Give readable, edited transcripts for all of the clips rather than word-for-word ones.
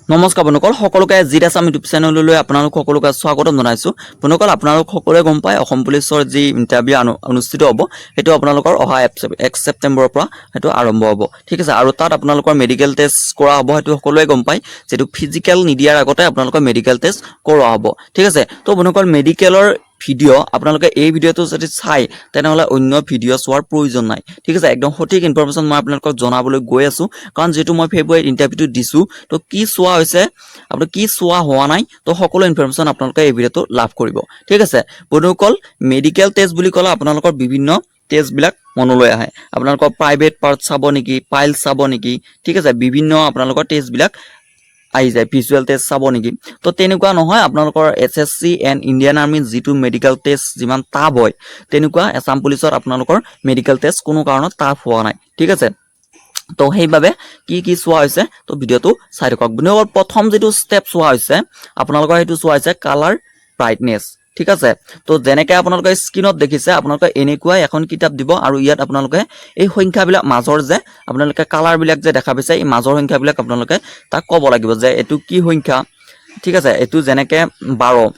নমস্কাৰ বন্ধুসকল সকলোকে জিৰাছাম ইউটিউব চেনেললৈ আপোনালোক সকলোকে স্বাগতম জনাইছো। বন্ধুসকল আপোনালোক সকলোৱে গম পায় অসম পুলিচৰ যি ইণ্টাৰভিউ অনুষ্ঠিত হ'ব সেইটো আপোনালোকৰ অহা 1 ছেপ্টেম্বৰৰ পৰা সেইটো আৰম্ভ হ'ব। ঠিক আছে, আৰু তাত আপোনালোকৰ মেডিকেল টেষ্ট কৰা হ'ব সেইটো সকলোৱে গম পায়, যেটো ফিজিকেল নিদিয়াৰ আগতে আপোনালোকৰ মেডিকেল টেষ্ট কৰোৱা হ'ব। ঠিক আছে, তো বন্ধুসকল মেডিকেলৰ ভিডিঅ' আপোনালোকে এই ভিডিঅ'টো যদি চাই তেনেহলে অন্য ভিডিঅ' চোৱাৰ প্ৰয়োজন নাই। ঠিক আছে, একদম সঠিক ইনফৰমেশ্যন মই আপোনালোকক জনাবলৈ গৈ আছো, কাৰণ যেটো মই ফেব্ৰুৱাৰীত ইণ্টাৰভিউটো দিছো তো কি চোৱা হৈছে আপুনি কি চোৱা হোৱা নাই তো সকলো ইনফৰমেশ্যন আপোনালোকে এই ভিডিঅ'টো লাভ কৰিব। ঠিক আছে বন্ধুসকল, মেডিকেল টেষ্ট বুলি ক'লে আপোনালোকৰ বিভিন্ন টেষ্ট বিলাক মনলৈ আহে। আপোনালোকৰ প্ৰাইভেট পাৰ্ট চাব নেকি, পাইল চাব নেকি, ঠিক আছে, বিভিন্ন আপোনালোকৰ টেষ্ট বিলাক আহি যায়, ভিজুৱেল টেষ্ট চাব নেকি। তো তেনেকুৱা নহয়, আপোনালোকৰ SSC এণ্ড ইণ্ডিয়ান আৰ্মি যিটো মেডিকেল টেষ্ট যিমান টাফ হয় তেনেকুৱা আসাম পুলিচত আপোনালোকৰ মেডিকেল টেষ্ট কোনো কাৰণত টাফ হোৱা নাই। ঠিক আছে, তো সেইভাবে কি চোৱা হৈছে তো ভিডিঅ'টো চাই থাকক। বন্ধুসকল প্ৰথম যেটো ষ্টেপ চোৱা হৈছে আপোনালোকৰ সেইটো চোৱা হৈছে কালাৰ ব্ৰাইটনেছ। ঠিক আছে, তো যেনেকে আপোনালোকে স্ক্ৰীনত দেখিছে আপোনালোকে এনেকুৱাই এখন কিতাপ দিব, আৰু ইয়াত আপোনালোকে এই সংখ্যাবিলাক মাজৰ যে আপোনালোকে কালাৰ বিলাক যে দেখা পাইছে এই মাজৰ সংখ্যাবিলাক আপোনালোকে তাক ক'ব লাগিব যে এইটো কি সংখ্যা। ঠিক আছে, এইটো যেনেকে 12,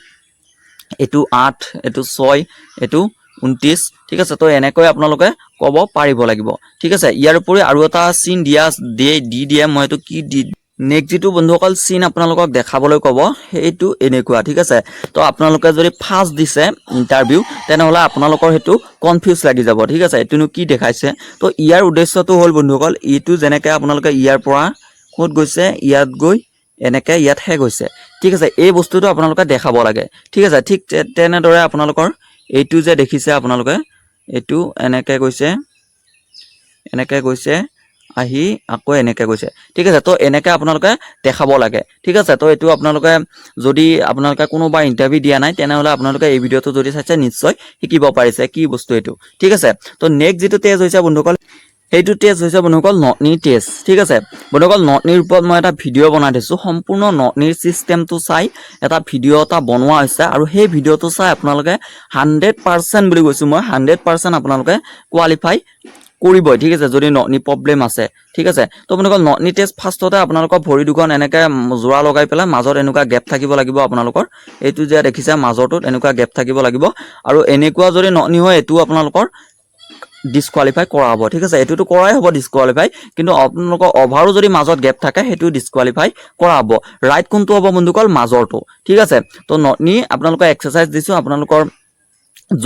এইটো 8, এইটো 6, এইটো 29। ঠিক আছে, তো এনেকৈ আপোনালোকে ক'ব পাৰিব লাগিব। ঠিক আছে, ইয়াৰ উপৰি আৰু এটা চিন দিয়ে মই এইটো কি দি নেক্সট যেটো বন্ধুসকল চিন আপোনালোকক দেখাবলৈ ক'ব সেইটো এনেকুৱা। ঠিক আছে, তো আপোনালোকে যদি ফাৰ্ষ্ট দিছে ইণ্টাৰভিউ তেনেহলে আপোনালোকৰ সেইটো কনফিউজ লাগি যাব। ঠিক আছে, এইটোনো কি দেখাইছে, তো ইয়াৰ উদ্দেশ্যটো হ'ল বন্ধুসকল এইটো যেনেকে আপোনালোকে ইয়াৰ পৰা ক'ত গৈছে ইয়াত গৈ এনেকে ইয়াত হে গৈছে। ঠিক আছে, এই বস্তুটো আপোনালোকে দেখাব লাগে। ঠিক আছে, ঠিক তেনেদৰে আপোনালোকৰ এইটো যে দেখিছে আপোনালোকে এইটো এনেকে গৈছে আহি আকৌ এনেকে গৈছে। ঠিক আছে, তো এনেকে আপোনালোকে দেখাব লাগে। ঠিক আছে, তো এইটো আপোনালোকে যদি আপোনালোকে কোনোবা ইণ্টাৰভিউ দিয়া নাই তেনেহলে আপোনালোকে এই ভিডিঅ'টো যদি চাইছে নিশ্চয় শিকিব পাৰিছে কি বস্তু এইটো। ঠিক আছে, তো নেক্সট যেটো টেষ্ট হৈছে বন্ধুসকল সেইটো টেষ্ট হৈছে বন্ধুসকল নটনি টেষ্ট। ঠিক আছে বন্ধুসকল, নটনিৰ ওপৰত মই এটা ভিডিঅ' বনাই দিছো, সম্পূৰ্ণ নটনিৰ চিষ্টেমটো চাই এটা ভিডিঅ' এটা বনোৱা হৈছে, আৰু সেই ভিডিঅ'টো চাই আপোনালোকে 100% বুলি কৈছো মই 100% আপোনালোকে কোৱালিফাই কৰিবই। ঠিক আছে, যদি নটনি প্ৰব্লেম আছে। ঠিক আছে, তো বন্ধুসকল নটনি টেষ্ট ফাৰ্ষ্টতে আপোনালোকৰ ভৰি দুখন এনেকে জোৰা লগাই পেলাই মাজত এনেকুৱা গেপ থাকিব লাগিব। আপোনালোকৰ এইটো যে দেখিছে মাজৰটোত এনেকুৱা গেপ থাকিব লাগিব, আৰু এনেকুৱা যদি নটনি হয় এইটো আপোনালোকৰ ডিসকোৱালিফাই কৰা হ'ব। ঠিক আছে, এইটোতো কৰাই হ'ব ডিসকোৱালিফাই, কিন্তু আপোনালোকৰ অভাৰো যদি মাজত গেপ থাকে সেইটো ডিসকোৱালিফাই কৰা হ'ব। ৰাইট কোনটো হ'ব বন্ধুসকল মাজৰটো। ঠিক আছে, তো নটনি আপোনালোকৰ এক্সাৰচাইজ দিছো, আপোনালোকৰ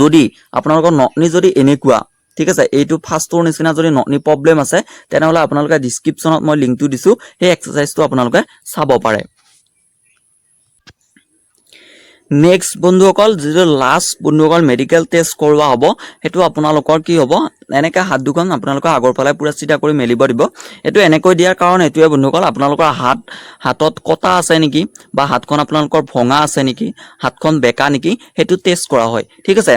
যদি আপোনালোকৰ নটনি যদি এনেকুৱা, ঠিক আছে, এইটো ফাৰ্ষ্টৰ নিচিনা যদি নটনি প্ৰব্লেম আছে তেনেহলে আপোনালোকে ডিসক্ৰিপচনত মই লিংকটো দিছো, সেই এক্সাৰচাইজটো আপোনালোকে চাব পাৰে। নেক্সট বন্ধুসকল যেটো লাষ্ট বন্ধুসকল মেডিকেল টেষ্ট কৰোৱা হ'ব সেইটো আপোনালোকৰ কি হ'ব, এনেকে হাত দুখন আপোনালোকৰ আগৰ ফালে পুৰা চিধা কৰি মেলিব দিব। এইটো এনেকৈ দিয়াৰ কাৰণ এইটোৱে বন্ধুসকল আপোনালোকৰ হাতত কটা আছে নেকি, বা হাতখন আপোনালোকৰ ভঙা আছে নেকি, হাতখন বেকা নেকি, সেইটো টেষ্ট কৰা হয়। ঠিক আছে,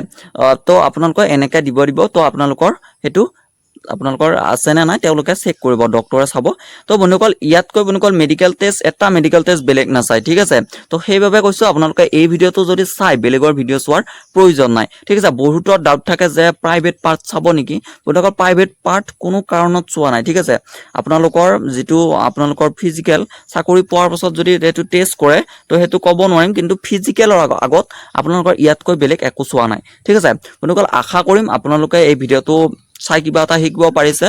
তো আপোনালোকৰ এনেকে দিব তো আপোনালোকৰ সেইটো আপোনালোকৰ আছে নে নাই তেওঁলোকে চেক কৰিব, ডক্টৰে চাব। তো বন্ধুসকল ইয়াতকৈ বন্ধুসকল মেডিকেল টেষ্ট এটা মেডিকেল টেষ্ট বেলেগ নাচায়। ঠিক আছে, তো সেইভাবে কৈছো আপোনালোকে এই ভিডিঅ'টো যদি চাই বেলেগৰ ভিডিঅ' চোৱাৰ প্ৰয়োজন নাই। ঠিক আছে, বহুতৰ ডাউট থাকে যে প্ৰাইভেট পাৰ্ট চাব নেকি, বন্ধুসকল প্ৰাইভেট পাৰ্ট কোনো কাৰণত চোৱা নাই। ঠিক আছে, আপোনালোকৰ যেটো আপোনালোকৰ ফিজিকেল চাকৰি পোৱাৰ পাছত যদি এইটো টেষ্ট কৰে তো সেইটো ক'ব নোৱাৰিম, কিন্তু ফিজিকেলৰ আগত আপোনালোকৰ ইয়াতকৈ বেলেগ একো চোৱা নাই। ঠিক আছে বন্ধুসকল, আশা কৰিম আপোনালোকে এই ভিডিঅ'টো চাই কিবা এটা শিকিব পাৰিছে।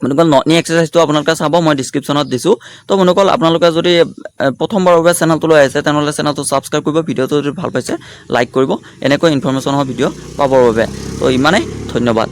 বন্ধুসকল নটনি এক্সাৰচাইজটো আপোনালোকে চাব, মই ডিসক্ৰিপচনত দিছো। তো বন্ধুসকল আপোনালোকে যদি প্ৰথমবাৰৰ বাবে চেনেলটোলৈ আহিছে তেনেহলে চেনেলটো সাবস্ক্ৰাইব কৰিব, ভিডিঅ'টো যদি ভাল পাইছে লাইক কৰিব, এনেকৈ ইনফৰমেশ্যনৰ ভিডিঅ' পাবৰ বাবে। তো ইমানেই, ধন্যবাদ।